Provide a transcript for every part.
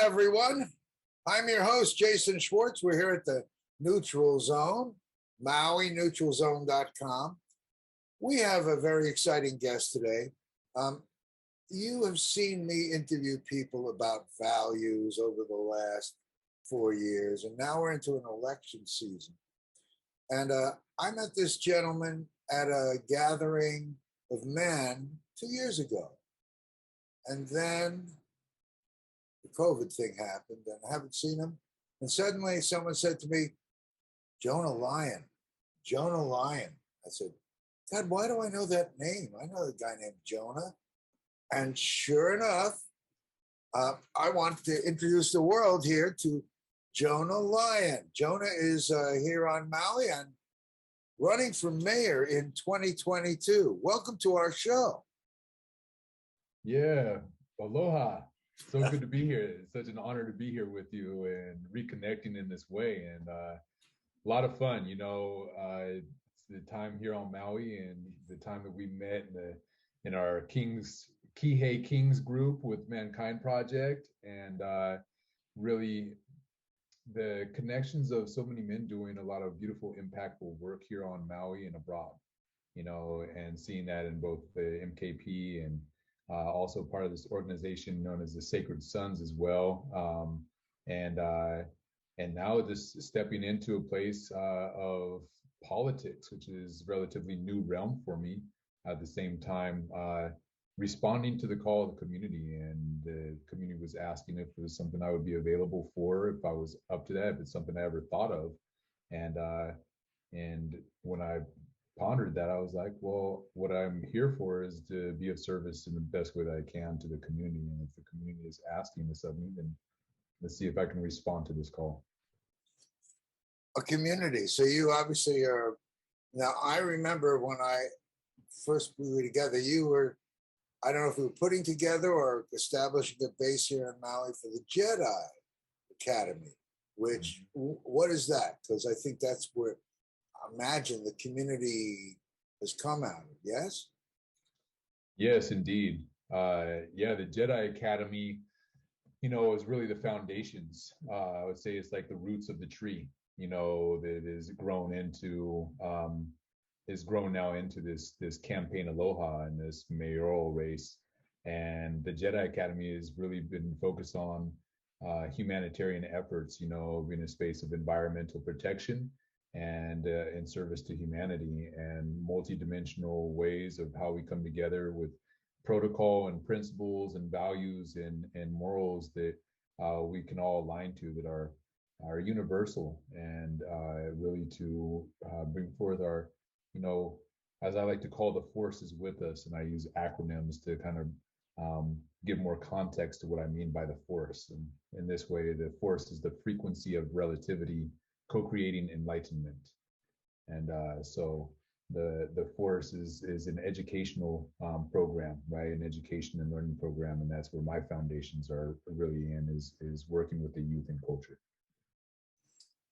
everyone. I'm your host, Jason Schwartz. We're here at the Neutral Zone, MauiNeutralZone.com. We have a very exciting guest today. You have seen me interview people about values over the last 4 years, and now we're into an election season. And I met this gentleman at a gathering of men 2 years ago. And then the COVID thing happened, and I haven't seen him. And suddenly someone said to me, Jonah Lion, Jonah Lion. I said, God, why do I know that name? I know a guy named Jonah. And sure enough, I want to introduce the world here to Jonah Lion. Jonah is here on Maui and running for mayor in 2022. Welcome to our show. Yeah, aloha. So good to be here. It's such an honor to be here with you and reconnecting in this way. And a lot of fun, it's the time here on Maui and the time that we met in our Kihei Kings group with Mankind Project, and really the connections of so many men doing a lot of beautiful, impactful work here on Maui and abroad, and seeing that in both the MKP and also part of this organization known as the Sacred Sons as well. And now just stepping into a place of politics, which is relatively new realm for me. At the same time, responding to the call of the community, and the community was asking if it was something I would be available for, if I was up to that, if it's something I ever thought of. And when I pondered that, I was like, well, what I'm here for is to be of service in the best way that I can to the community. And if the community is asking this of me, then let's see if I can respond to this call. A community. So you obviously are. Now, I remember when we were together, you were, I don't know if we were putting together or establishing a base here in Maui for the Jedi Academy, which, what is that? Because I think that's where, I imagine, the community has come out of, yes? Yes, indeed. The Jedi Academy, is really the foundations. I would say it's like the roots of the tree, that is grown now into this campaign Aloha and this mayoral race. And the Jedi Academy has really been focused on humanitarian efforts, in a space of environmental protection and in service to humanity, and multidimensional ways of how we come together with protocol and principles and values and morals that we can all align to, that are universal, and really to bring forth our, as I like to call, the force is with us. And I use acronyms to kind of give more context to what I mean by the force. And in this way, the force is the frequency of relativity, co-creating enlightenment. And so the force is an educational program, right? An education and learning program. And that's where my foundations are really in, is working with the youth and culture.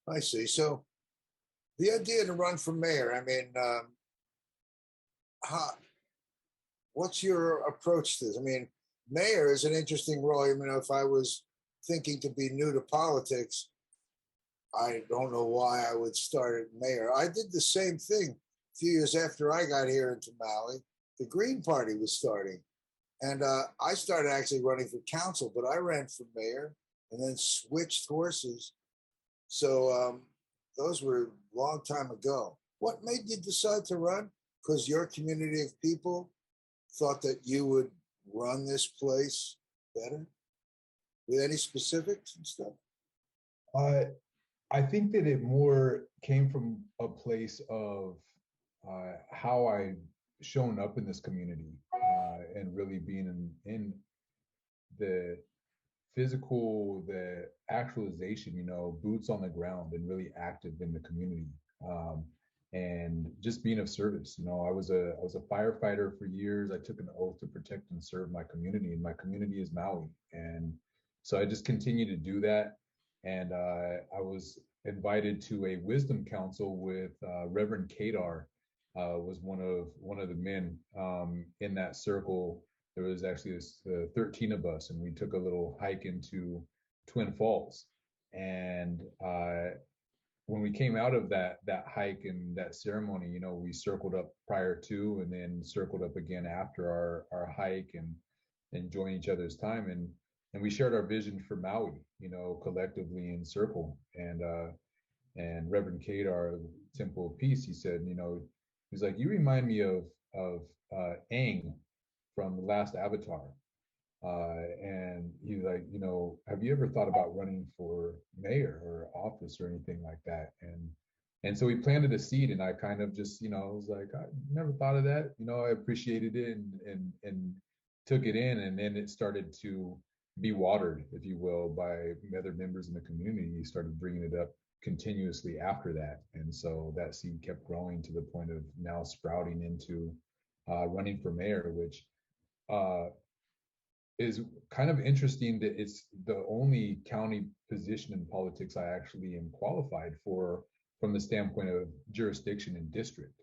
I see. So the idea to run for mayor, I mean, what's your approach to this? I mean, mayor is an interesting role. I mean, if I was thinking to be new to politics, I don't know why I would start at mayor. I did the same thing a few years after I got here into Maui. The Green Party was starting. And I started actually running for council, but I ran for mayor and then switched horses. So those were a long time ago. What made you decide to run? Because your community of people thought that you would run this place better? With any specifics and stuff? I think that it more came from a place of how I've shown up in this community, and really being in the physical, the actualization, boots on the ground and really active in the community, and just being of service. I was a firefighter for years. I took an oath to protect and serve my community, and my community is Maui. And so I just continue to do that. And I was invited to a wisdom council with Reverend Kadar, was one of the men in that circle. There was actually 13 of us, and we took a little hike into Twin Falls. And when we came out of that hike and that ceremony, you know, we circled up prior to and then circled up again after our hike and enjoying each other's time. And we shared our vision for Maui, you know, collectively in circle. And Reverend Kadar, Temple of Peace, he said, you know, he's like, you remind me of Aang from the last Avatar. And he's like, you know, have you ever thought about running for mayor or office or anything like that? And so we planted a seed, and I kind of just, you know, was like, I never thought of that. You know, I appreciated it and took it in, and then it started to be watered, if you will, by other members in the community. He started bringing it up continuously after that, and so that seed kept growing to the point of now sprouting into running for mayor, which is kind of interesting that it's the only county position in politics I actually am qualified for from the standpoint of jurisdiction and district.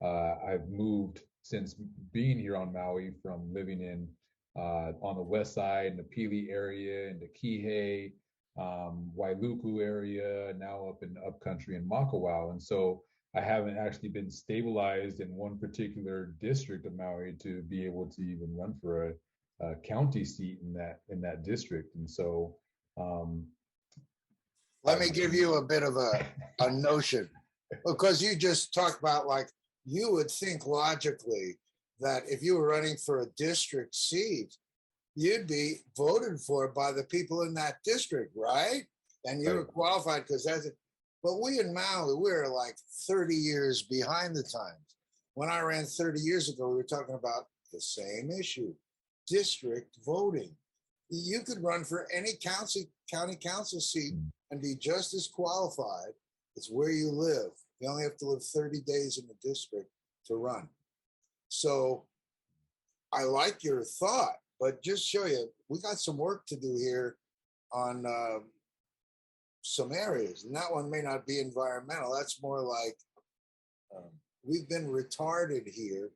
I've moved since being here on Maui from living in on the west side in the Pili area, into Kihei, Wailuku area, now up in the upcountry in Makawao. And so I haven't actually been stabilized in one particular district of Maui to be able to even run for a county seat in that district. And so let me give you a bit of a notion, because you just talked about, like, you would think logically that if you were running for a district seat, you'd be voted for by the people in that district, right? And you were qualified because that's it. But we in Maui, we're like 30 years behind the times. When I ran 30 years ago, we were talking about the same issue, district voting. You could run for any county council seat and be just as qualified. It's where you live. You only have to live 30 days in the district to run. So I like your thought, but just show you, we got some work to do here on some areas. And that one may not be environmental. That's more like we've been retarded here,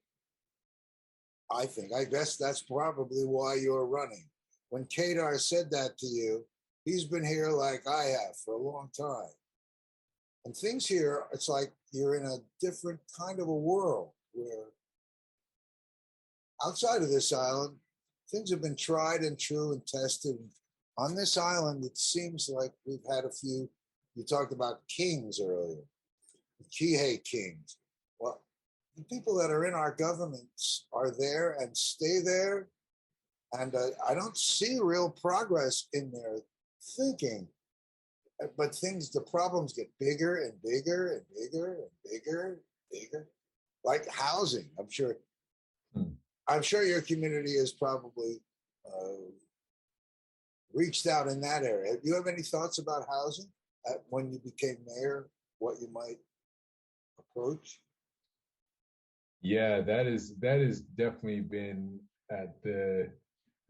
I think. I guess that's probably why you're running. When Kadar said that to you, he's been here like I have for a long time. And things here, it's like you're in a different kind of a world where outside of this island, things have been tried and true and tested. On this island, it seems like we've had a few. You talked about kings earlier, the Kihei kings. Well, the people that are in our governments are there and stay there. And I don't see real progress in their thinking. But the problems get bigger and bigger and bigger and bigger and bigger. Like housing, I'm sure. I'm sure your community has probably reached out in that area. Do you have any thoughts about housing when you became mayor, what you might approach? Yeah, that is definitely been at the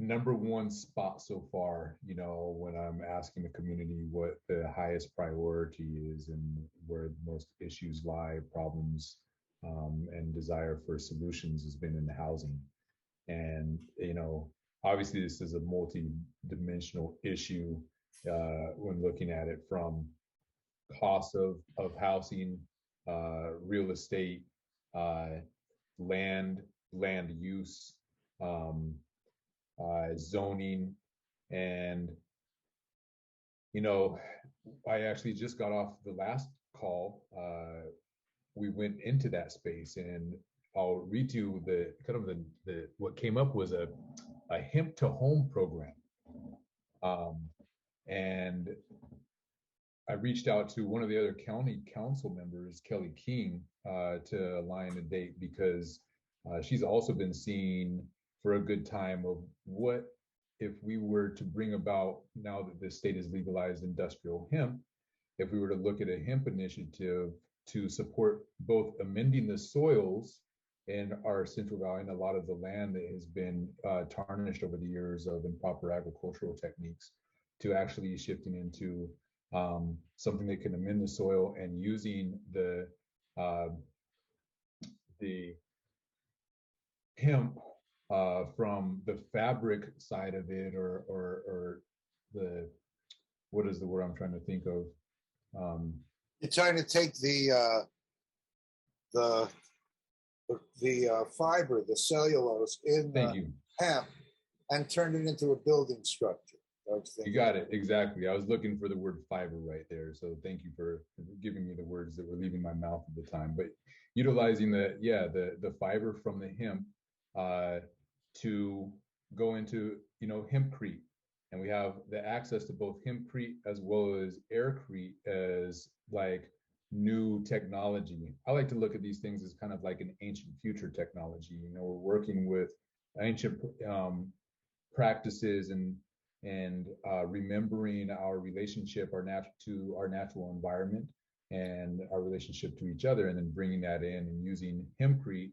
number one spot so far, you know, when I'm asking the community what the highest priority is and where most issues lie, problems, and desire for solutions has been in housing. And, you know, obviously this is a multi-dimensional issue when looking at it from cost of housing, real estate, land use, zoning. And, you know, I actually just got off the last call. We went into that space, and I'll read you the kind of the what came up was a hemp to home program. And I reached out to one of the other county council members, Kelly King, to align a date, because she's also been seeing for a good time of what if we were to bring about, now that the state has legalized industrial hemp, if we were to look at a hemp initiative to support both amending the soils in our Central Valley and a lot of the land that has been tarnished over the years of improper agricultural techniques, to actually shifting into something that can amend the soil and using the hemp from the fabric side of it, or the what is the word I'm trying to think of? You're trying to take the fiber, the cellulose in Thank the you. hemp and turn it into a building structure. You got it. Exactly. I was looking for the word fiber right there. So thank you for giving me the words that were leaving my mouth at the time. But utilizing the fiber from the hemp to go into, hempcrete. And we have the access to both hempcrete as well as aircrete as like new technology. I like to look at these things as kind of like an ancient future technology. We're working with ancient practices and remembering our relationship, to our natural environment and our relationship to each other, and then bringing that in and using hempcrete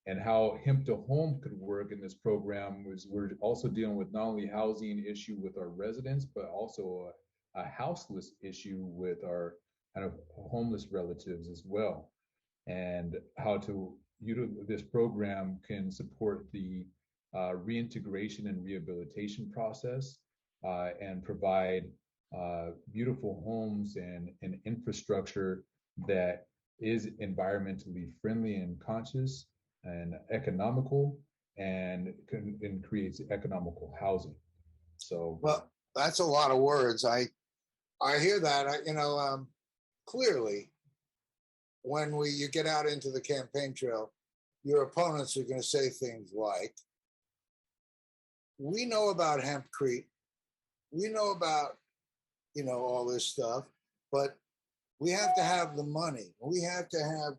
and how hemp to home could work in this program. We're also dealing with not only housing issue with our residents, but also a houseless issue with our kind of homeless relatives as well, and how this program can support the reintegration and rehabilitation process and provide beautiful homes and infrastructure that is environmentally friendly and conscious and economical and creates economical housing. So, well, that's a lot of words. I hear that. Clearly, when you get out into the campaign trail, your opponents are going to say things like, "We know about hempcrete. We know about all this stuff, but we have to have the money. We have to have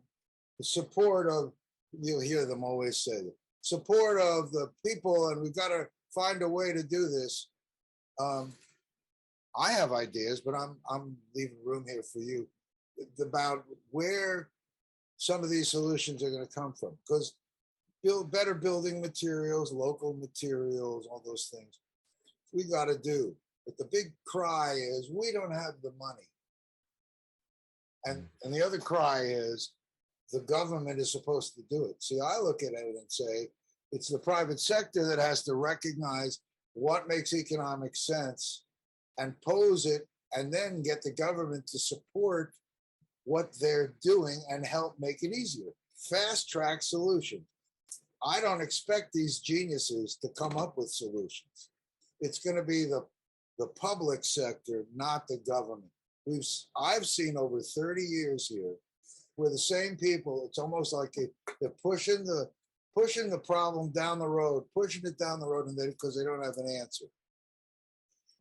the support of." You'll hear them always say that support of the people, and we've got to find a way to do this. I have ideas, but I'm leaving room here for you about where some of these solutions are going to come from. Because build better building materials, local materials, all those things we got to do. But the big cry is we don't have the money, and the other cry is the government is supposed to do it. See, I look at it and say it's the private sector that has to recognize what makes economic sense and pose it, and then get the government to support what they're doing and help make it easier. Fast track solutions. I don't expect these geniuses to come up with solutions. It's going to be the public sector, not the government. I've seen over 30 years here where the same people, it's almost like they're pushing the problem down the road, and because they don't have an answer.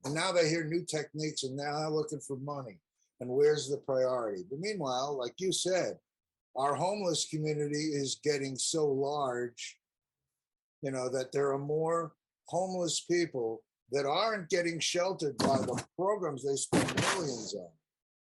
And now they hear new techniques, and now they're looking for money. And where's the priority? But meanwhile, like you said, our homeless community is getting so large, that there are more homeless people that aren't getting sheltered by the programs they spend millions on.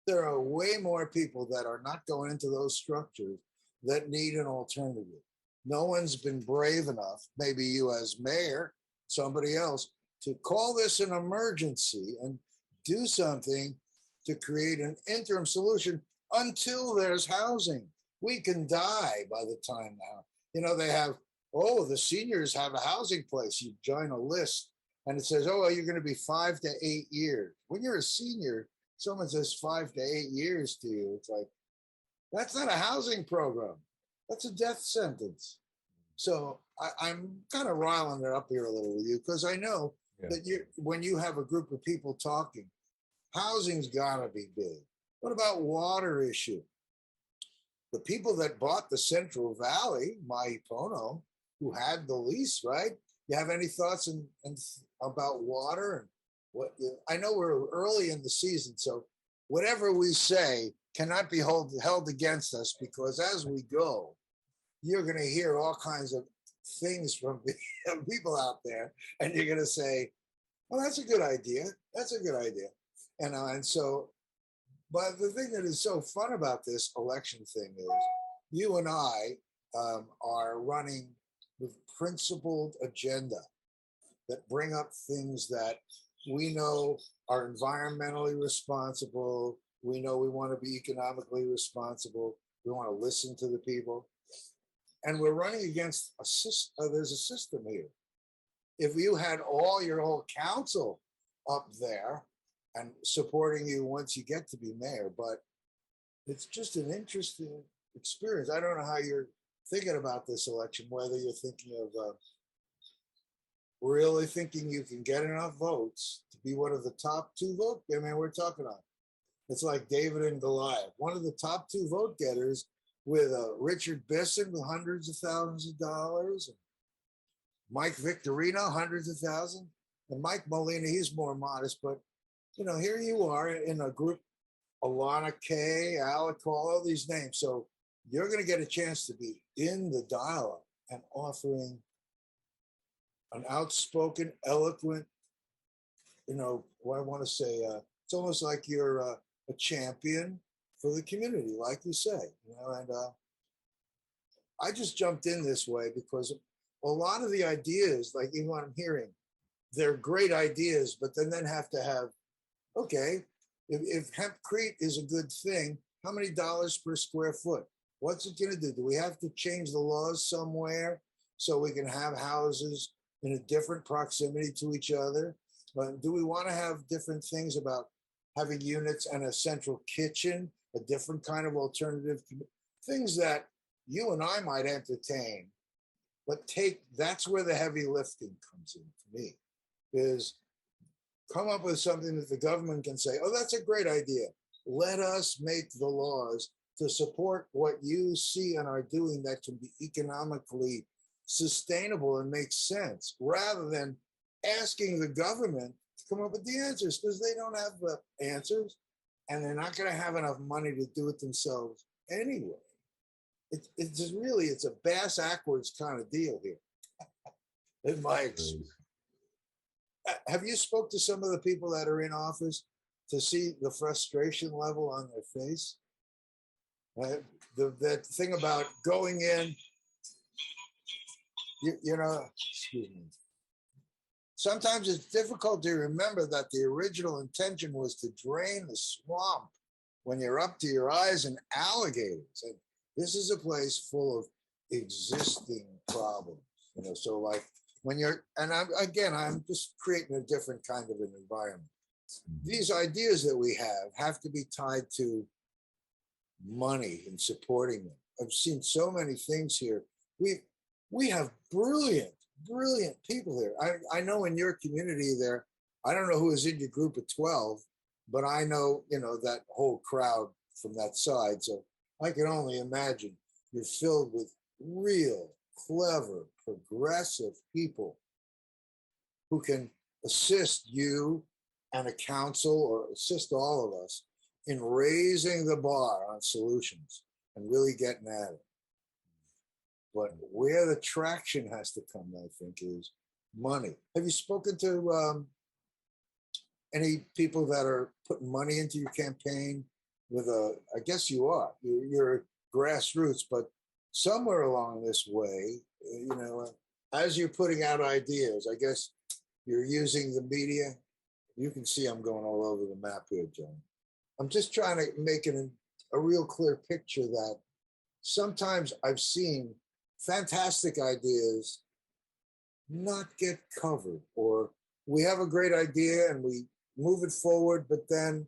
There are way more people that are not going into those structures that need an alternative. No one's been brave enough, maybe you as mayor, somebody else, to call this an emergency and do something to create an interim solution until there's housing. We can die by the time now. They have, the seniors have a housing place. You join a list and it says, you're going to be 5 to 8 years. When you're a senior, someone says 5 to 8 years to you. It's like, that's not a housing program. That's a death sentence. So I'm kind of riling it up here a little with you because I know that when you have a group of people talking, housing's got to be big. What about water issue? The people that bought the Central Valley, Maui Mayor, who had the lease, right? You have any thoughts about water? And what? I know we're early in the season, so whatever we say cannot be held against us, because as we go, you're going to hear all kinds of things from people out there, and you're going to say, well, that's a good idea. That's a good idea. And so, but the thing that is so fun about this election thing is you and I are running with principled agenda that bring up things that we know are environmentally responsible. We know we want to be economically responsible. We want to listen to the people. And we're running against a system. There's a system here. If you had your whole council up there, and supporting you once you get to be mayor. But it's just an interesting experience. I don't know how you're thinking about this election, whether you're thinking of really thinking you can get enough votes to be one of the top two vote. I mean, we're talking on it's like David and Goliath, one of the top two vote getters with Richard Bisson with hundreds of thousands of dollars, and Mike Victorino, hundreds of thousands, and Mike Molina, he's more modest, but you know, here you are in a group, Alana Kay, Alec Hall, all these names. So you're going to get a chance to be in the dialogue and offering an outspoken, eloquent, you know, what I want to say, it's almost like you're a champion for the community, like you say, you know, and I just jumped in this way because a lot of the ideas, like even what I'm hearing, they're great ideas, but then have to have, okay, if hempcrete is a good thing, how many dollars per square foot? What's it going to do? Do we have to change the laws somewhere so we can have houses in a different proximity to each other? Do we want to have different things about having units and a central kitchen, a different kind of alternative, things that you and I might entertain, but that's where the heavy lifting comes in for me, is come up with something that the government can say, oh, that's a great idea. Let us make the laws to support what you see and are doing that can be economically sustainable and make sense, rather than asking the government to come up with the answers, because they don't have the answers and they're not going to have enough money to do it themselves anyway. It's just really, it's a bass backwards kind of deal here, in my experience. Have you spoke to some of the people that are in office to see the frustration level on their face? That thing about going in, you know, excuse me. Sometimes it's difficult to remember that the original intention was to drain the swamp when you're up to your eyes in alligators. And this is a place full of existing problems, you know, so like, when you're, and I'm just creating a different kind of an environment. These ideas that we have to be tied to money and supporting them. I've seen so many things here. We have brilliant people here. I know in your community there, I don't know who is in your group of 12, but I know, you know, that whole crowd from that side. So I can only imagine you're filled with real, clever, progressive people who can assist you and a council, or assist all of us in raising the bar on solutions and really getting at it. But where the traction has to come, I think, is money. Have you spoken to any people that are putting money into your campaign with I guess you are, you're grassroots, but somewhere along this way, you know, as you're putting out ideas, I guess you're using the media. You can see I'm going all over the map here, John. I'm just trying to make it a real clear picture that sometimes I've seen fantastic ideas not get covered, or we have a great idea and we move it forward, but then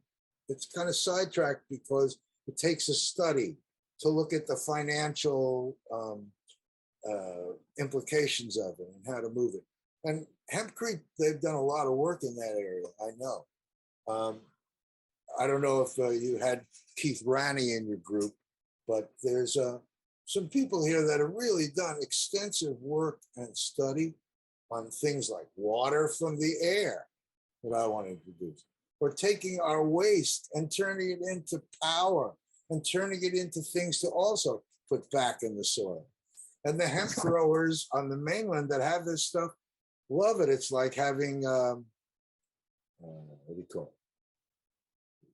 it's kind of sidetracked because it takes a study to look at the financial implications of it and how to move it. And Hempcrete, they've done a lot of work in that area, I know. I don't know if you had Keith Ranney in your group, but there's some people here that have really done extensive work and study on things like water from the air that I want to introduce, or taking our waste and turning it into power and turning it into things to also put back in the soil. And the hemp growers on the mainland that have this stuff love it. It's like having, what do you call it?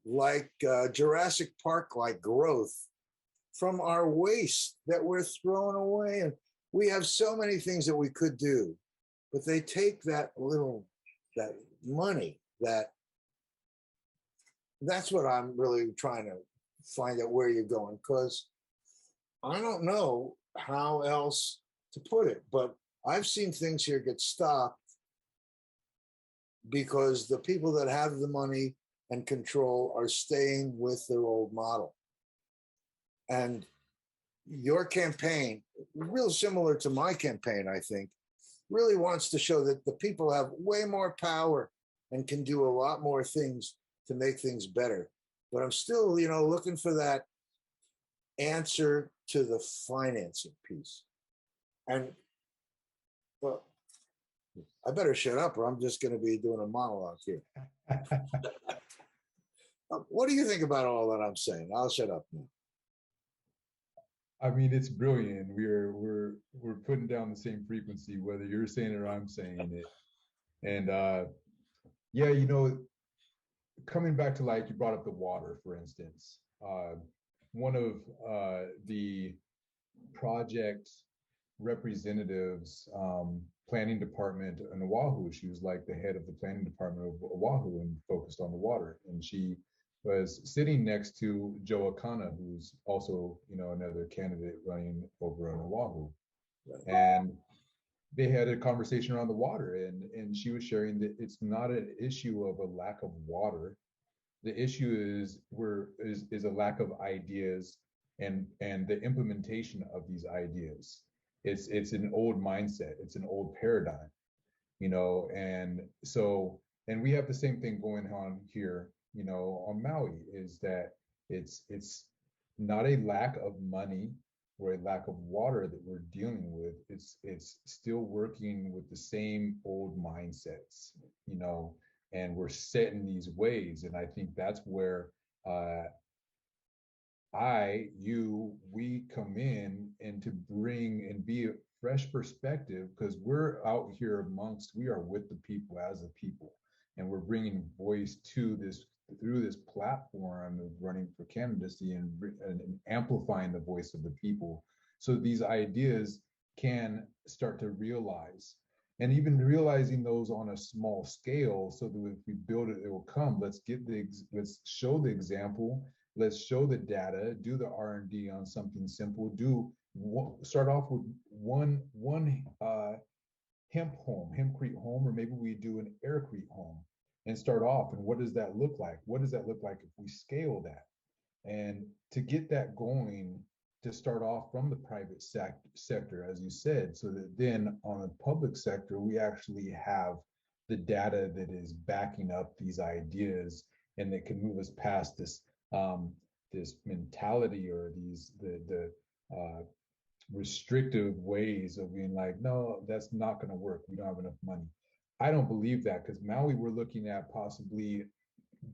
Like Jurassic Park-like growth from our waste that we're throwing away. And we have so many things that we could do, but they take that money, that's what I'm really trying to find out where you're going, because I don't know how else to put it, but I've seen things here get stopped because the people that have the money and control are staying with their old model. And your campaign, real similar to my campaign, I think, really wants to show that the people have way more power and can do a lot more things to make things better. But I'm still, looking for that answer to the financing piece. And well, I better shut up or I'm just going to be doing a monologue here. What do you think about all that I'm saying? I'll shut up now. I mean, it's brilliant. We're putting down the same frequency, whether you're saying it or I'm saying it. And yeah, coming back to, like, you brought up the water, for instance. One of the project representatives, planning department in Oahu, she was like the head of the planning department of Oahu and focused on the water. And she was sitting next to Joe Akana, who's also, another candidate running over on Oahu. And they had a conversation around the water, and she was sharing that it's not an issue of a lack of water. The issue is a lack of ideas and the implementation of these ideas. It's an old mindset. It's an old paradigm, and so, and we have the same thing going on here, on Maui, is that it's not a lack of money or a lack of water that we're dealing with. It's still working with the same old mindsets, and we're set in these ways. And I think that's where we come in and to bring and be a fresh perspective, because we're out here we are with the people as a people, and we're bringing voice to this through this platform of running for candidacy and amplifying the voice of the people, so these ideas can start to realize, and even realizing those on a small scale, so that if we build it, it will come. Let's show the example. Let's show the data, do the R&D on something simple, start off with one hempcrete home, or maybe we do an aircrete home and start off. And what does that look like? What does that look like if we scale that? And to get that going, to start off from the private sector, as you said, so that then on the public sector, we actually have the data that is backing up these ideas, and that can move us past this mentality, or the restrictive ways of being like, no, that's not going to work. We don't have enough money. I don't believe that, because Maui, we're looking at possibly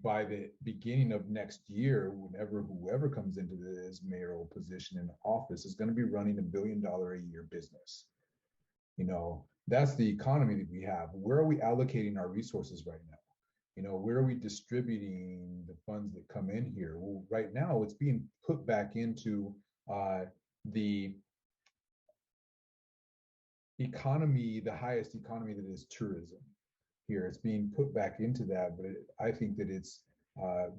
by the beginning of next year, whoever comes into this mayoral position in office is going to be running $1 billion a year business. That's the economy that we have. Where are we allocating our resources right now? Where are we distributing the funds that come in here? Well, right now it's being put back into the economy, the highest economy, that is tourism here. It's being put back into that, but I think that it's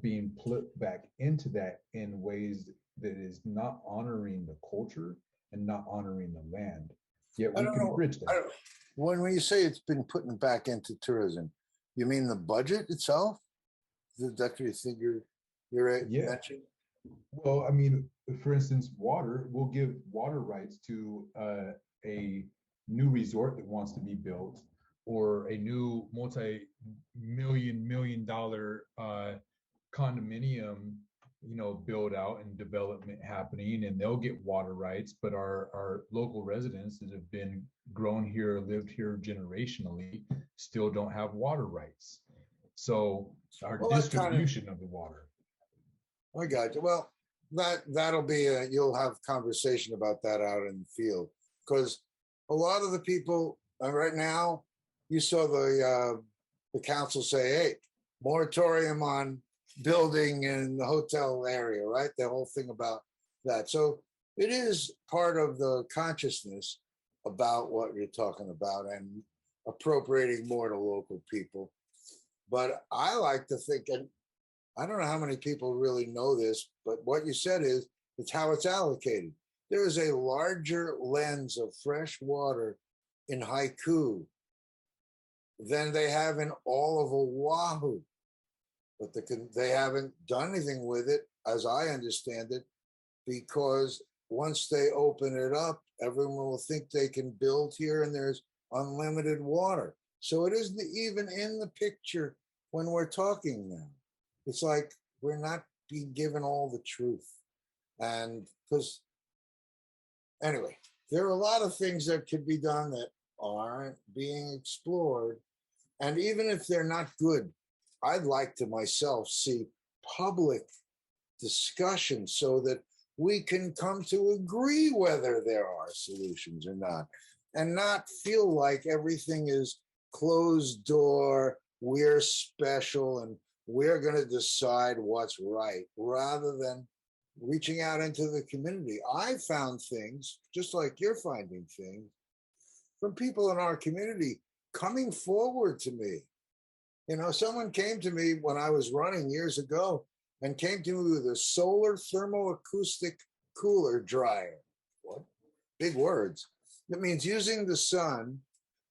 being put back into that in ways that is not honoring the culture and not honoring the land. Yet we can bridge that. When you say it's been putting back into tourism, you mean the budget itself? That's what you think you're mentioning? Well, I mean, for instance, water. We'll give water rights to a new resort that wants to be built, or a new multi-million dollar condominium, build out and development happening, and they'll get water rights. But our local residents that have been grown here, lived here generationally, still don't have water rights. So our distribution of the water. I got you. Well, that'll be you'll have conversation about that out in the field, because a lot of the people right now, you saw the council say, hey, moratorium on building in the hotel area, right? The whole thing about that. So it is part of the consciousness about what you're talking about, and appropriating more to local people. But I like to think, and I don't know how many people really know this, but what you said is, it's how it's allocated. There is a larger lens of fresh water in Haiku than they have in all of Oahu. but they haven't done anything with it, as I understand it, because once they open it up, everyone will think they can build here and there's unlimited water. So it isn't even in the picture when we're talking now. It's like we're not being given all the truth. And because, anyway, there are a lot of things that could be done that aren't being explored. And even if they're not good, I'd like to myself see public discussion so that we can come to agree whether there are solutions or not, and not feel like everything is closed door, we're special, and we're going to decide what's right, rather than reaching out into the community. I found things, just like you're finding things, from people in our community coming forward to me. You know, someone came to me when I was running years ago and came to me with a solar thermoacoustic cooler dryer. What? Big words. It means using the sun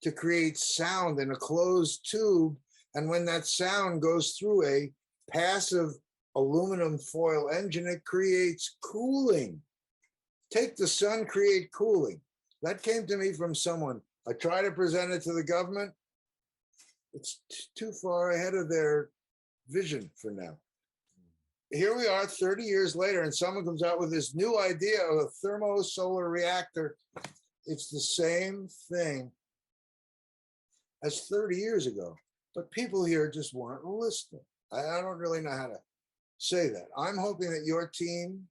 to create sound in a closed tube. And when that sound goes through a passive aluminum foil engine, it creates cooling. Take the sun, create cooling. That came to me from someone. I try to present it to the government. It's too far ahead of their vision for now. Here we are 30 years later, and someone comes out with this new idea of a thermo-solar reactor. It's the same thing as 30 years ago, but people here just weren't listening. I don't really know how to say that. I'm hoping that your team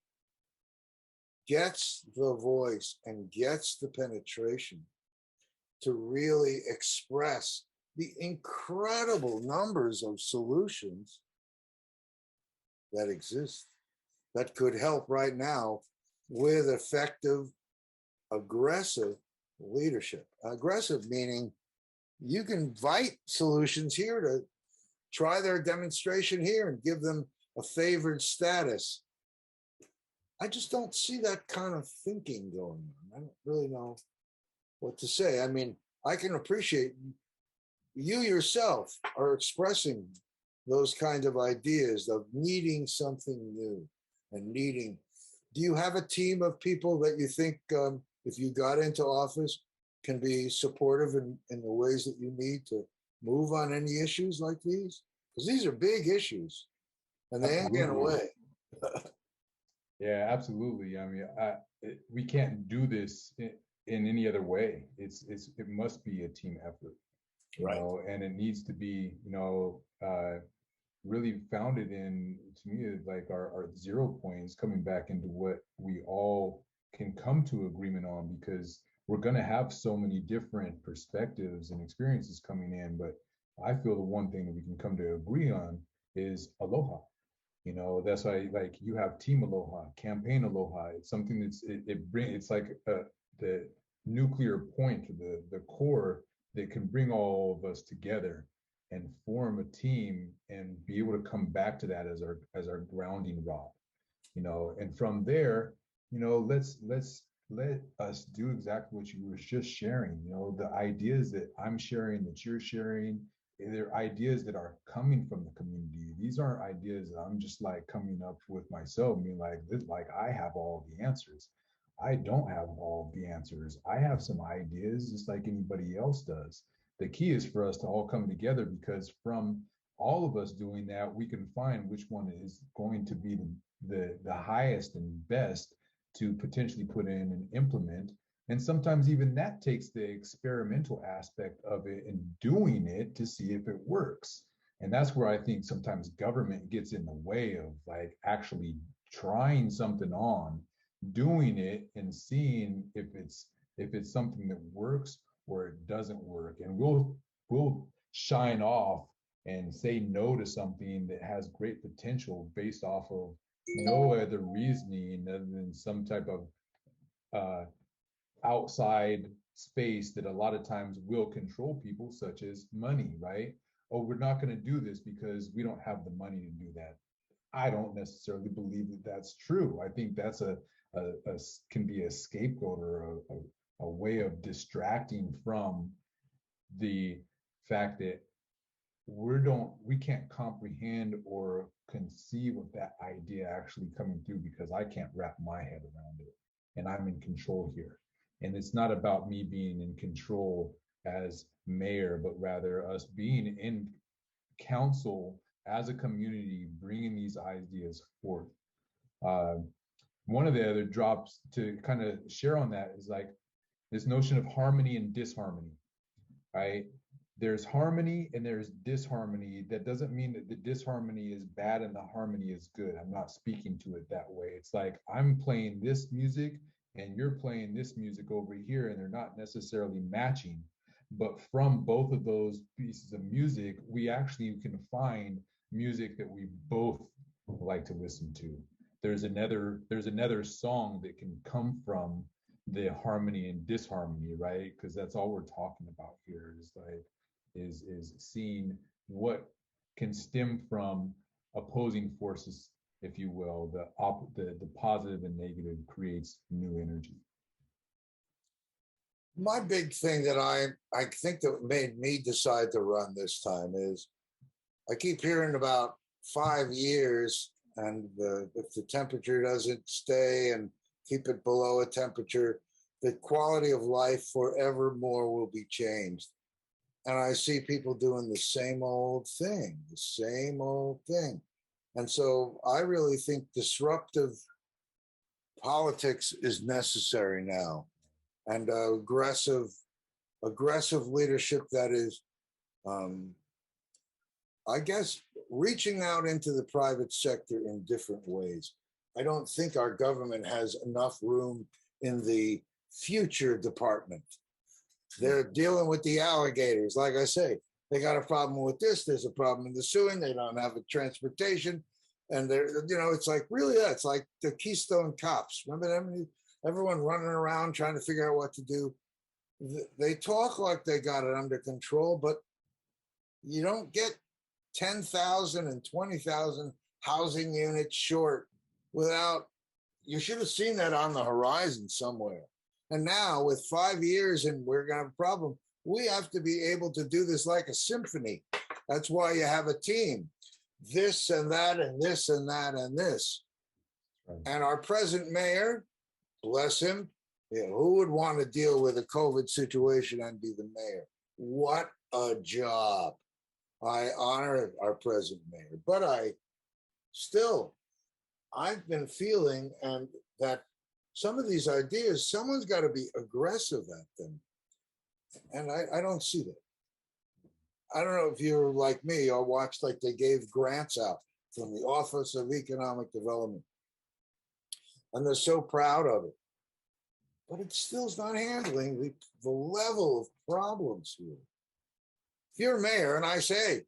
gets the voice and gets the penetration to really express the incredible numbers of solutions that exist that could help right now with effective, aggressive leadership. Aggressive meaning you can invite solutions here to try their demonstration here and give them a favored status. I just don't see that kind of thinking going on. I don't really know what to say. I mean, I can appreciate you yourself are expressing those kind of ideas of needing something new and needing. Do you have a team of people that you think, if you got into office, can be supportive in the ways that you need to move on any issues like these? Because these are big issues and they ain't getting away. Yeah, absolutely. I mean, we can't do this in any other way. It must be a team effort, you Right. know, and it needs to be, really founded in, to me, like our 0 points coming back into what we all can come to agreement on, because we're going to have so many different perspectives and experiences coming in. But I feel the one thing that we can come to agree on is aloha. You know, that's why, like, you have team aloha, campaign aloha. It's something it's like the nuclear point, the core that can bring all of us together and form a team and be able to come back to that as our grounding rod. You know, and from there, let us do exactly what you were just sharing. You know, the ideas that I'm sharing, that you're sharing, they're ideas that are coming from the community. These aren't ideas that I'm just like coming up with myself, being like this, like I have all the answers. I don't have all the answers. I have some ideas just like anybody else does. The key is for us to all come together, because from all of us doing that, we can find which one is going to be the highest and best to potentially put in and implement. And sometimes even that takes the experimental aspect of it and doing it to see if it works. And that's where I think sometimes government gets in the way of like actually trying something on, doing it and seeing if it's something that works or it doesn't work. And we'll shine off and say no to something that has great potential based off of no other reasoning other than some type of outside space that a lot of times will control people, such as money, right? Oh, we're not going to do this because we don't have the money to do that. I don't necessarily believe that that's true. I think that's a can be a scapegoat or a way of distracting from the fact that we can't comprehend or conceive of that idea actually coming through because I can't wrap my head around it. And I'm in control here. And it's not about me being in control as mayor, but rather us being in council as a community, bringing these ideas forth. Uh, One of the other drops to kind of share on that is like this notion of harmony and disharmony, right? There's harmony and there's disharmony. That doesn't mean that the disharmony is bad and the harmony is good. I'm not speaking to it that way. It's like I'm playing this music and you're playing this music over here, and they're not necessarily matching. But from both of those pieces of music, we actually can find music that we both like to listen to. There's another song that can come from the harmony and disharmony, right? Because that's all we're talking about here is like is seeing what can stem from opposing forces, if you will. The positive and negative creates new energy. My big thing that I think that made me decide to run this time is I keep hearing about 5 years, and if the temperature doesn't stay and keep it below a temperature, the quality of life forevermore will be changed. And I see people doing the same old thing, the same old thing. And so I really think disruptive politics is necessary now, and aggressive leadership that is, I guess, reaching out into the private sector in different ways. I don't think our government has enough room in the future department. They're dealing with the alligators. Like I say, they got a problem with this. There's a problem in the sewing. They don't have a transportation. And it's like, really, it's like the Keystone Cops. Remember them? Everyone running around trying to figure out what to do. They talk like they got it under control, but you don't get 10,000 and 20,000 housing units short without, you should have seen that on the horizon somewhere. And now with 5 years and we're going to have a problem, we have to be able to do this like a symphony. That's why you have a team. This and that and this and that and this. Right. And our present mayor, bless him, who would want to deal with a COVID situation and be the mayor? What a job. I honor our present mayor, but I've been feeling and that some of these ideas, someone's got to be aggressive at them. And I don't see that. I don't know if you're like me or watched, like they gave grants out from the Office of Economic Development. And they're so proud of it. But it still's not handling the level of problems here. If you're mayor and I say,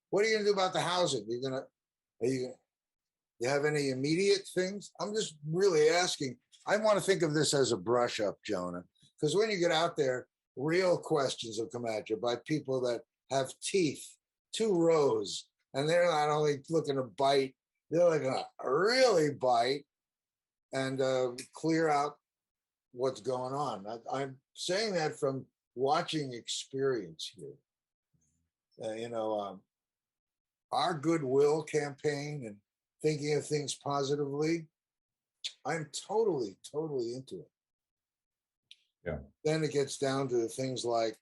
what are you going to do about the housing? You have any immediate things? I'm just really asking. I want to think of this as a brush up, Jonah, because when you get out there, real questions will come at you by people that have teeth, 2 rows, and they're not only looking to bite, they're looking to really bite and clear out what's going on. I'm saying that from watching experience here. Our goodwill campaign and thinking of things positively, I'm totally into it. Yeah. Then it gets down to things like,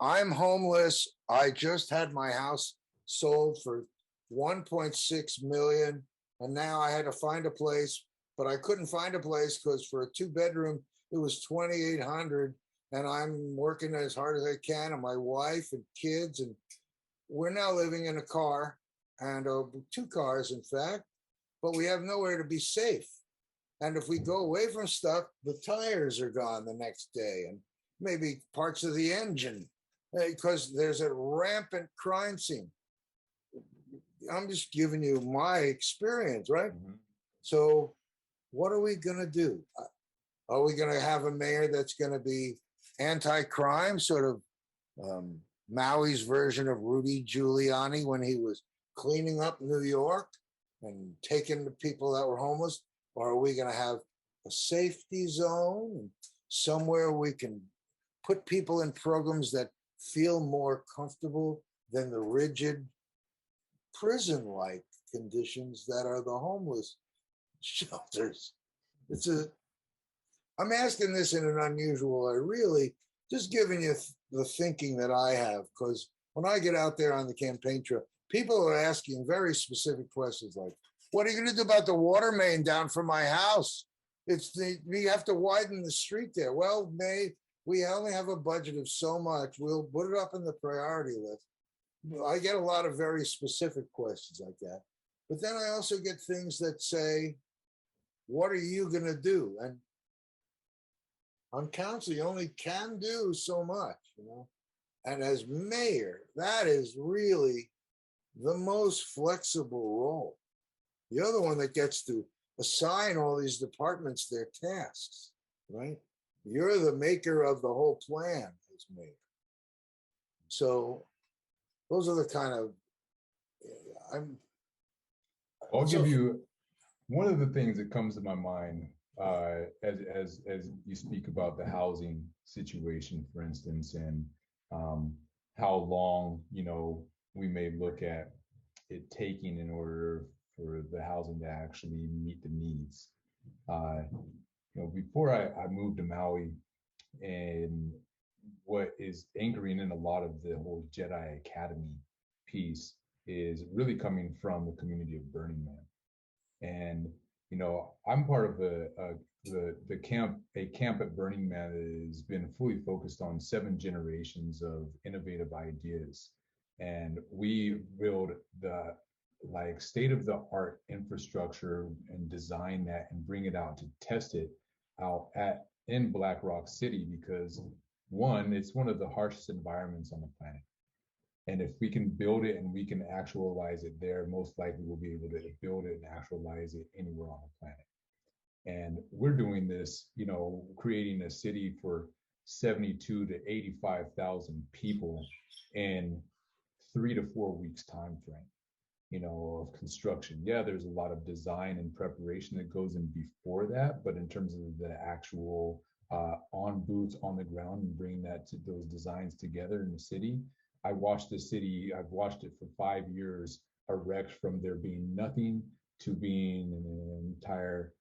I'm homeless. I just had my house sold for 1.6 million. And now I had to find a place, but I couldn't find a place because for a 2-bedroom, it was 2,800. And I'm working as hard as I can, and my wife and kids, and we're now living in a car, and 2 cars, in fact, but we have nowhere to be safe. And if we go away from stuff, the tires are gone the next day, and maybe parts of the engine, because there's a rampant crime scene. I'm just giving you my experience, right? Mm-hmm. So what are we going to do? Are we going to have a mayor that's going to be anti-crime, sort of Maui's version of Rudy Giuliani when he was cleaning up New York and taking the people that were homeless? Or are we going to have a safety zone and somewhere we can put people in programs that feel more comfortable than the rigid prison-like conditions that are the homeless shelters. It's a I'm asking this in an unusual way, really, just giving you the thinking that I have, because when I get out there on the campaign trail, people are asking very specific questions like, what are you going to do about the water main down from my house? We have to widen the street there. Well, we only have a budget of so much. We'll put it up in the priority list. I get a lot of very specific questions like that. But then I also get things that say, what are you going to do? And on council, you only can do so much, you know. And as mayor, that is really the most flexible role. The other one that gets to assign all these departments their tasks, right? You're the maker of the whole plan as mayor. So those are the kind of, I'll give you one of the things that comes to my mind as you speak about the housing situation, for instance, and how long, you know, we may look at it taking in order for the housing to actually meet the needs. You know, before I moved to Maui, and what is anchoring in a lot of the whole Jedi Academy piece is really coming from the community of Burning Man. And you know, I'm part of a camp at Burning Man that has been fully focused on 7 generations of innovative ideas, and we build the like state of the art infrastructure and design that and bring it out to test it out in Black Rock City, because one, it's one of the harshest environments on the planet. And if we can build it and we can actualize it there, most likely we'll be able to build it and actualize it anywhere on the planet. And we're doing this, you know, creating a city for 72 to 85,000 people in 3 to 4 weeks time frame, you know, of construction. Yeah, there's a lot of design and preparation that goes in before that, but in terms of the actual on boots on the ground and bringing those designs together in the city, I've watched it for 5 years erect from there being nothing to being an entire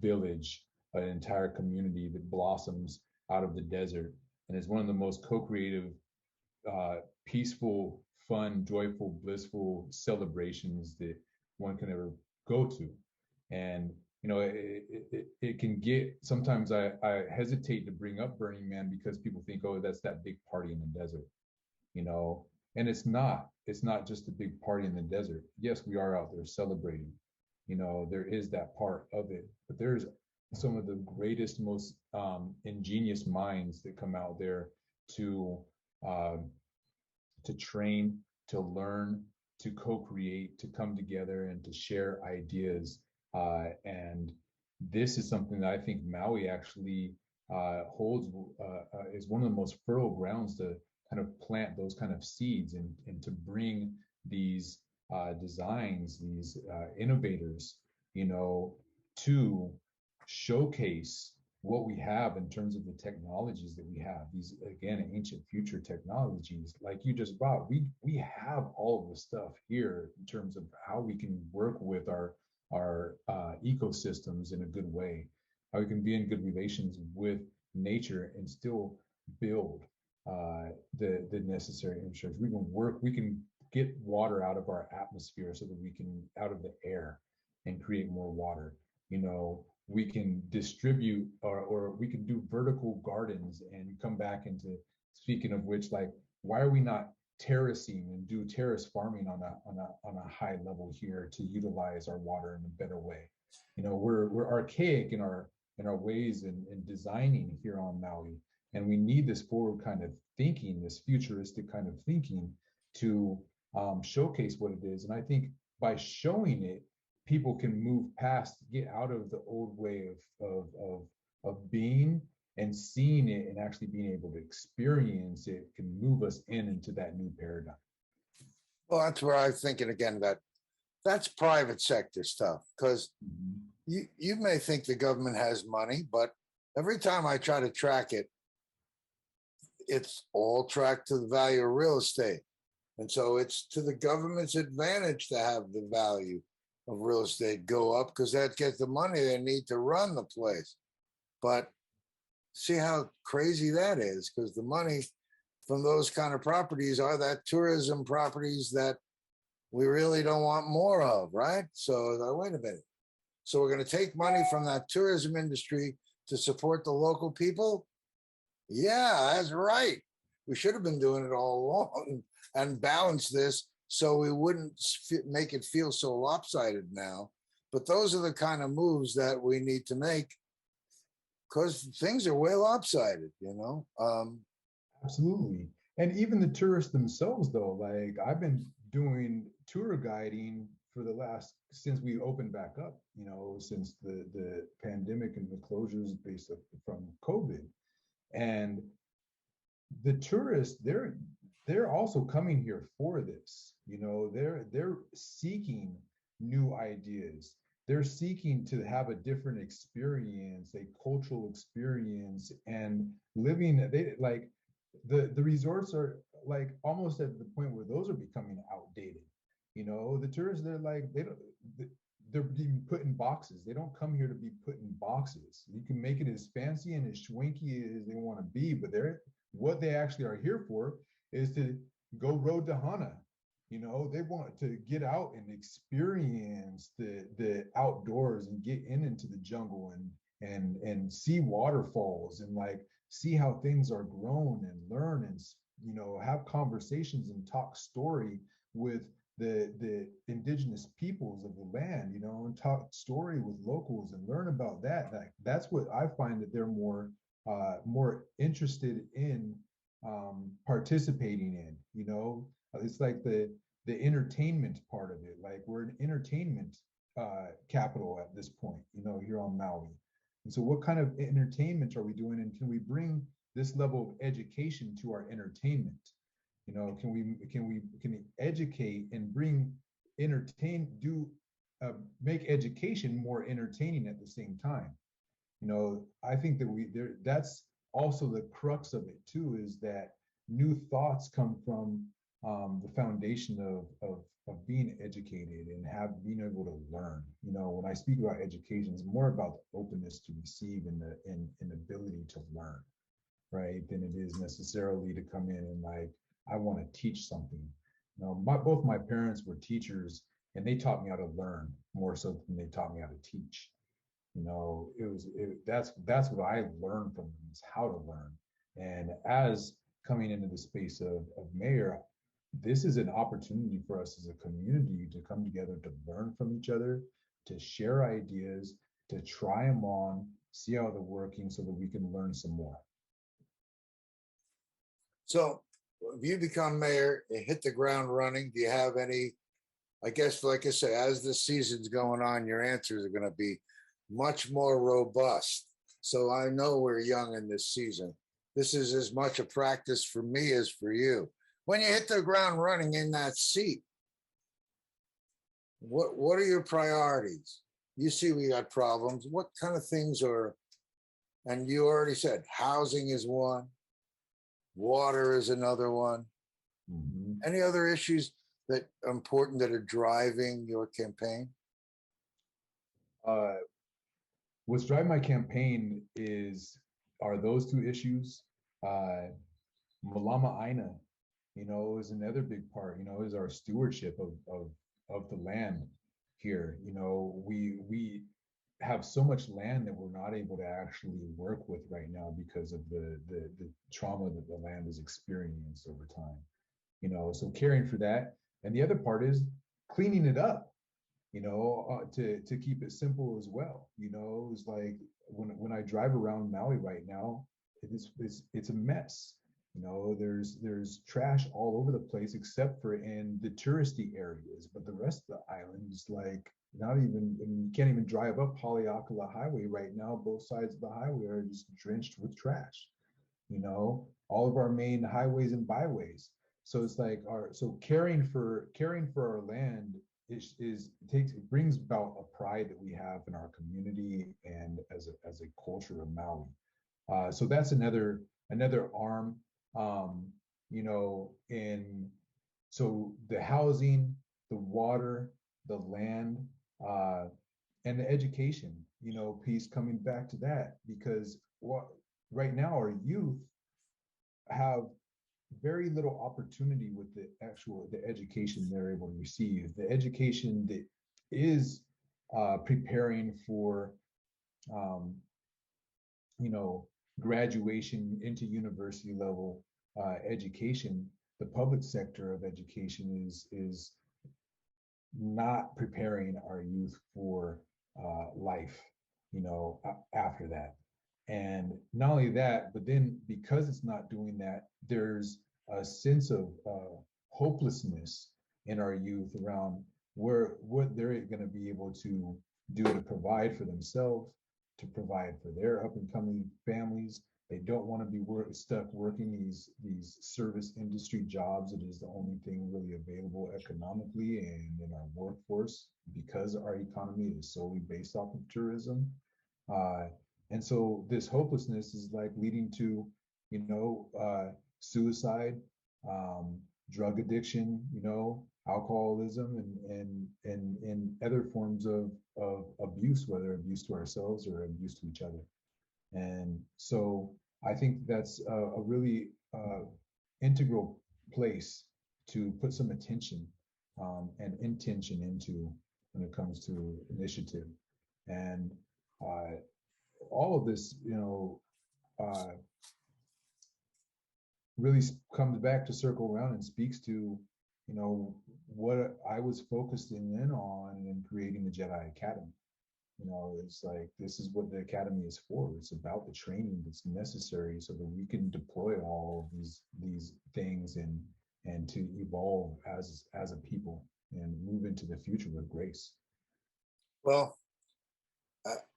village, an entire community that blossoms out of the desert, and is one of the most co-creative, peaceful, fun, joyful, blissful celebrations that one can ever go to. And you know, it can get, sometimes I hesitate to bring up Burning Man because people think, oh, that's that big party in the desert, you know, and it's not just a big party in the desert. Yes, we are out there celebrating, you know, there is that part of it, but there's some of the greatest, most ingenious minds that come out there to train, to learn, to co-create, to come together and to share ideas. And this is something that I think Maui actually holds, is one of the most fertile grounds to kind of plant those kind of seeds and to bring these designs, these innovators, you know, to showcase what we have in terms of the technologies that we have, these, again, ancient future technologies like you just brought. We have all of the stuff here in terms of how we can work with our ecosystems in a good way, how we can be in good relations with nature and still build the necessary infrastructure. We can get water out of our atmosphere so that we can, out of the air, and create more water. You know, we can distribute or we can do vertical gardens and come back into, speaking of which, like, why are we not terracing and do terrace farming on a high level here to utilize our water in a better way? You know, we're archaic in our ways in designing here on Maui, and we need this forward kind of thinking, this futuristic kind of thinking to showcase what it is. And I think by showing it, people can move past, get out of the old way of being, and seeing it and actually being able to experience it can move us into that new paradigm. Well, that's where I'm thinking again that that's private sector stuff, because you may think the government has money, but every time I try to track it, it's all tracked to the value of real estate. And so it's to the government's advantage to have the value of real estate go up because that gets the money they need to run the place. But see how crazy that is, because the money from those kind of properties are that tourism properties that we really don't want more of, right? So wait a minute. So we're going to take money from that tourism industry to support the local people? Yeah, that's right. We should have been doing it all along and balance this so we wouldn't make it feel so lopsided now. But those are the kind of moves that we need to make because things are way lopsided, you know? Absolutely. And even the tourists themselves, though, like I've been doing tour guiding for the last, since we opened back up, you know, since the pandemic and the closures based from COVID. And the tourists, they're also coming here for this. You know, they're seeking new ideas. They're seeking to have a different experience, a cultural experience, and living. They like the resorts are like almost at the point where those are becoming outdated. You know, the tourists, they're like they're being put in boxes. They don't come here to be put in boxes. You can make it as fancy and as schwanky as they want to be, but what they actually are here for is to go road to Hana. You know, they want to get out and experience the outdoors and get into the jungle and see waterfalls and like see how things are grown and learn and, you know, have conversations and talk story with the indigenous peoples of the land, you know, and talk story with locals and learn about that. That's what I find that they're more interested in participating in. You know, it's like the entertainment part of it. Like we're an entertainment capital at this point, you know, here on Maui. And so what kind of entertainment are we doing, and can we bring this level of education to our entertainment? You know, can we educate and make education more entertaining at the same time? You know, I think that that's also the crux of it too, is that new thoughts come from the foundation of being educated and being able to learn. You know, when I speak about education, it's more about the openness to receive and the ability to learn, right? Than it is necessarily to come in and like, I want to teach something. You know, both my parents were teachers, and they taught me how to learn more so than they taught me how to teach. You know, that's what I learned from them, is how to learn. And as coming into the space of mayor, this is an opportunity for us as a community to come together, to learn from each other, to share ideas, to try them on, see how they're working so that we can learn some more. So if you become mayor and hit the ground running, do you have any, I guess, like I say, as the season's going on, your answers are going to be much more robust. So I know we're young in this season. This is as much a practice for me as for you. When you hit the ground running in that seat, what are your priorities? You see we got problems. What kind of things are, and you already said housing is one, water is another one. Mm-hmm. Any other issues that are important that are driving your campaign? What's driving my campaign are those two issues. Malama Aina, you know, is another big part. You know, is our stewardship of the land here. You know, we have so much land that we're not able to actually work with right now because of the trauma that the land has experienced over time. You know, so caring for that, and the other part is cleaning it up. You know, to keep it simple as well. You know, it's like when I drive around Maui right now, it's a mess. You know, there's trash all over the place except for in the touristy areas, but the rest of the island is like not even, I mean, you can't even drive up Haleakala Highway right now. Both sides of the highway are just drenched with trash. You know, all of our main highways and byways. So it's like caring for our land it brings about a pride that we have in our community and as a culture of Maui. So that's another arm you know, in so the housing, the water, the land, uh, and the education, you know, piece coming back to that, because what right now our youth have very little opportunity with the education they're able to receive, the education that is preparing for um, you know, graduation into university level education. The public sector of education is not preparing our youth for life, you know, after that. And not only that, but then because it's not doing that, there's a sense of hopelessness in our youth around where what they're going to be able to do to provide for themselves, to provide for their up and coming families. They don't want to be stuck working these service industry jobs. It is the only thing really available economically and in our workforce, because our economy is solely based off of tourism. Uh, and so this hopelessness is like leading to, you know, suicide, um, drug addiction, you know, alcoholism, and other forms of abuse, whether abuse to ourselves or abuse to each other. And so I think that's a really integral place to put some attention and intention into when it comes to initiative. And uh, all of this, you know, really comes back to circle around and speaks to, you know, what I was focusing in on in creating the Jedi Academy. You know, it's like this is what the academy is for. It's about the training that's necessary so that we can deploy all of these things and to evolve as a people and move into the future with grace. Well,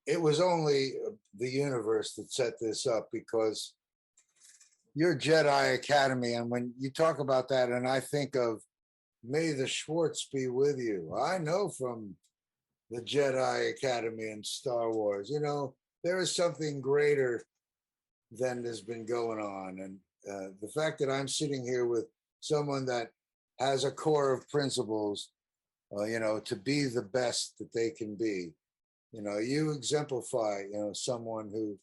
it was only the universe that set this up, because your Jedi Academy, and when you talk about that, and I think of may the Schwartz be with you. I know from the Jedi Academy and Star Wars, you know, there is something greater than has been going on. And the fact that I'm sitting here with someone that has a core of principles, you know, to be the best that they can be, you know, you exemplify, you know, someone who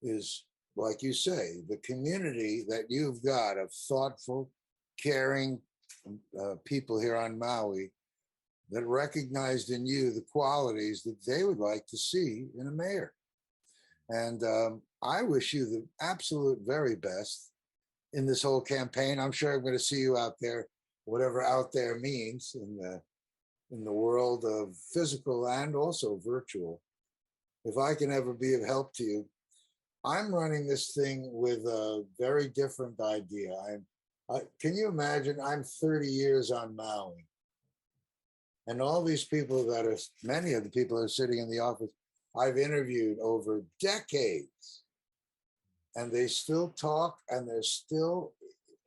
is, like you say, the community that you've got of thoughtful, caring people here on Maui that recognized in you the qualities that they would like to see in a mayor. And I wish you the absolute very best in this whole campaign. I'm sure I'm going to see you out there, whatever out there means in the world of physical and also virtual. If I can ever be of help to you, I'm running this thing with a very different idea. Can you imagine? I'm 30 years on Maui, and all these people that are, many of the people that are sitting in the office, I've interviewed over decades, and they still talk, and they're still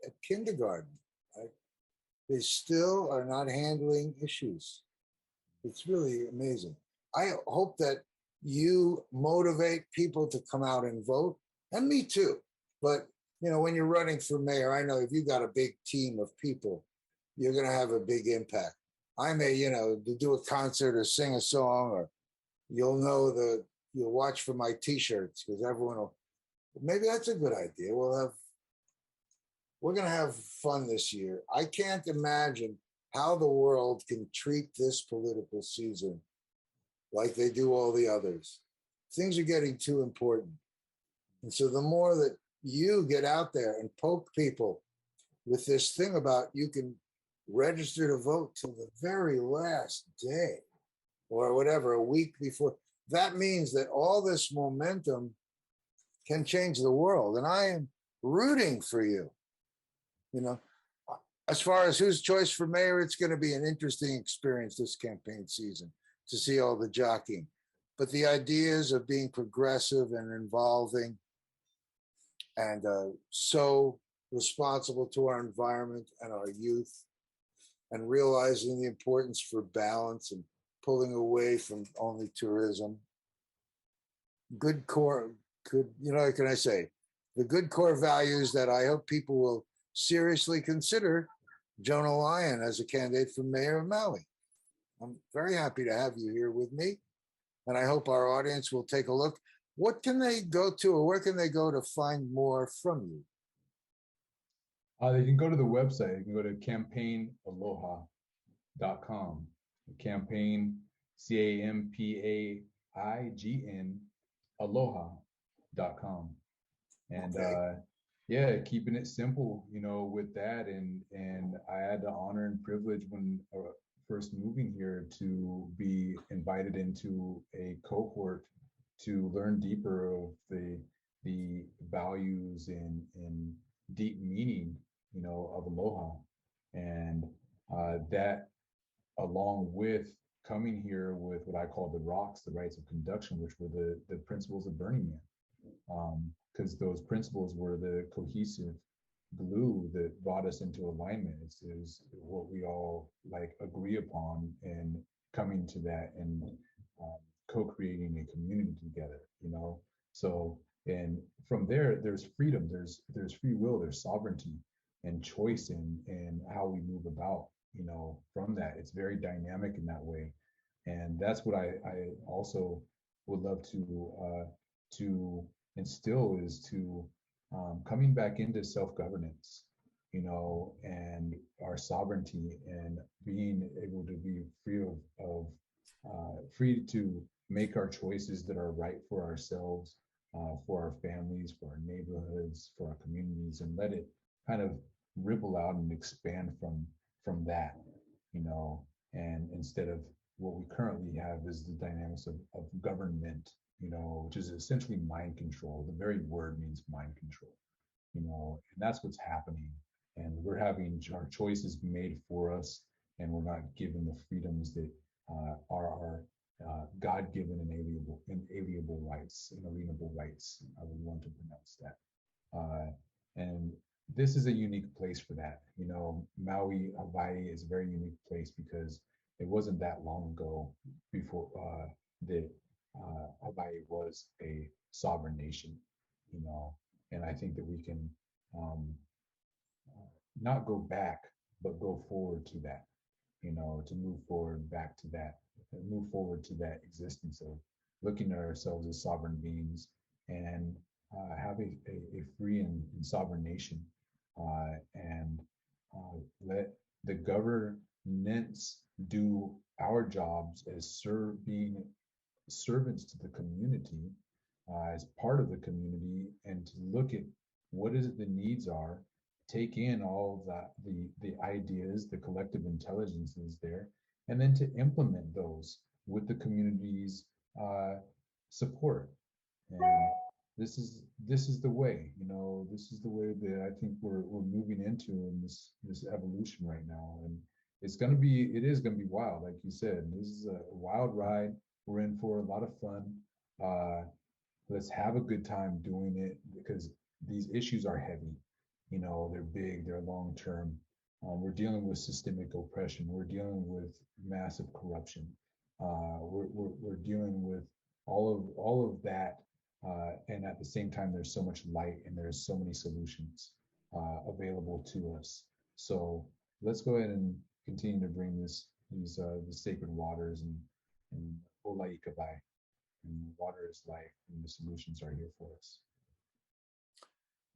at kindergarten. Right? They still are not handling issues. It's really amazing. I hope that you motivate people to come out and vote, and me too. But you know, when you're running for mayor, I know if you got a big team of people, you're going to have a big impact. I may, you know, to do a concert or sing a song, or you'll watch for my T-shirts, because everyone will. Maybe that's a good idea. We're going to have fun this year. I can't imagine how the world can treat this political season like they do all the others. Things are getting too important. And so the more that you get out there and poke people with this thing about you can register to vote till the very last day or whatever, a week before, that means that all this momentum can change the world. And I am rooting for you. You know, as far as whose choice for mayor, it's going to be an interesting experience this campaign season to see all the jockeying. But the ideas of being progressive and involving and so responsible to our environment and our youth, and realizing the importance for balance and pulling away from only tourism. Good core, good, you know, what can I say? the good core values that I hope people will seriously consider Jonah Lion as a candidate for mayor of Maui. I'm very happy to have you here with me, and I hope our audience will take a look. What can they go to, or where can they go to find more from you? They can go to the website. You can go to campaignaloha.com. Campaign, CAMPAIGN, aloha.com. And Okay. yeah, keeping it simple, with that. And I had the honor and privilege when first moving here to be invited into a cohort to learn deeper of the values and deep meaning, of aloha. And that, along with coming here with what I call the rocks, the rights of conduction, which were the principles of Burning Man, because those principles were the cohesive glue that brought us into alignment. Is what we all agree upon, and coming to that and co-creating a community together. So, and from there, there's freedom, there's free will, there's sovereignty and choice in how we move about. From that, it's very dynamic in that way, and that's what I also would love to instill, is to coming back into self-governance, and our sovereignty, and being able to be free to make our choices that are right for ourselves, for our families, for our neighborhoods, for our communities, and let it kind of ripple out and expand from that, and instead of what we currently have is the dynamics of government, which is essentially mind control. The very word means mind control, and that's what's happening. And we're having our choices made for us, and we're not given the freedoms that are our God-given inalienable rights, I would want to pronounce that. And this is a unique place for that. Maui, Hawaii is a very unique place because it wasn't that long ago before that Hawaii was a sovereign nation, and I think that we can not go back, but go forward to that, to move forward back to that, move forward to that existence of looking at ourselves as sovereign beings, and have a free and sovereign nation, and let the governance do our jobs as being servants to the community, as part of the community, and to look at what is it the needs are, take in all that, the ideas, the collective intelligence is there, and then to implement those with the community's support. And this is the way, this is the way that I think we're moving into in this evolution right now. And it is going to be wild, like you said. This is a wild ride. We're in for a lot of fun. Let's have a good time doing it, because these issues are heavy. They're big, they're long term. We're dealing with systemic oppression. We're dealing with massive corruption. We're dealing with all of that, and at the same time, there's so much light and there's so many solutions available to us. So let's go ahead and continue to bring these the sacred waters, and Olai Kabai, and water is life, and the solutions are here for us.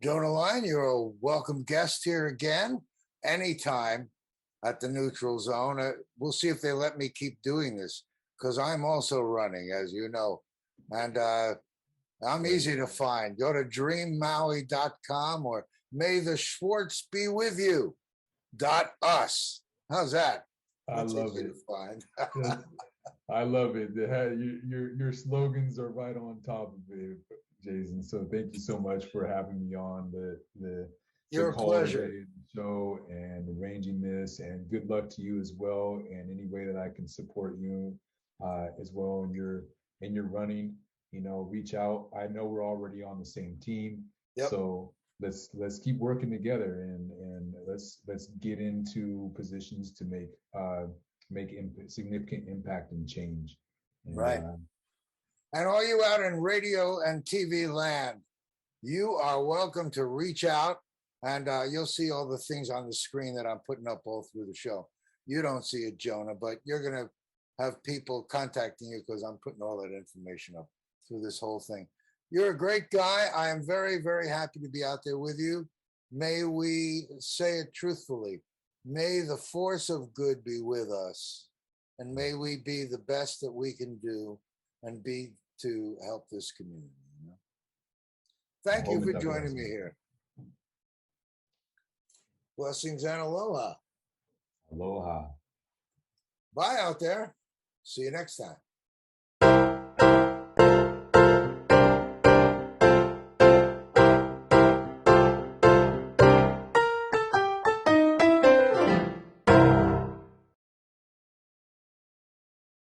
Jonah Lion, you're a welcome guest here again, anytime at the Neutral Zone. We'll see if they let me keep doing this, because I'm also running, as you know. And I'm easy to find. Go to dreammaui.com, or may the Schwartz be with you .us. How's that? That's I love it. To find. I love it. Your slogans are right on top of it, Jason. So thank you so much for having me on the Your pleasure show, and arranging this. And good luck to you as well. And any way that I can support you as well in your running, reach out. I know we're already on the same team. Yep. So let's keep working together, and let's get into positions to make significant impact and change. And, right. And all you out in radio and TV land, you are welcome to reach out, and you'll see all the things on the screen that I'm putting up all through the show. You don't see it, Jonah, but you're going to have people contacting you because I'm putting all that information up through this whole thing. You're a great guy. I am very, very happy to be out there with you. May we say it truthfully. May the force of good be with us, and may we be the best that we can do and be to help this community. You know? Thank you for joining me here. Blessings and aloha. Aloha. Bye out there. See you next time.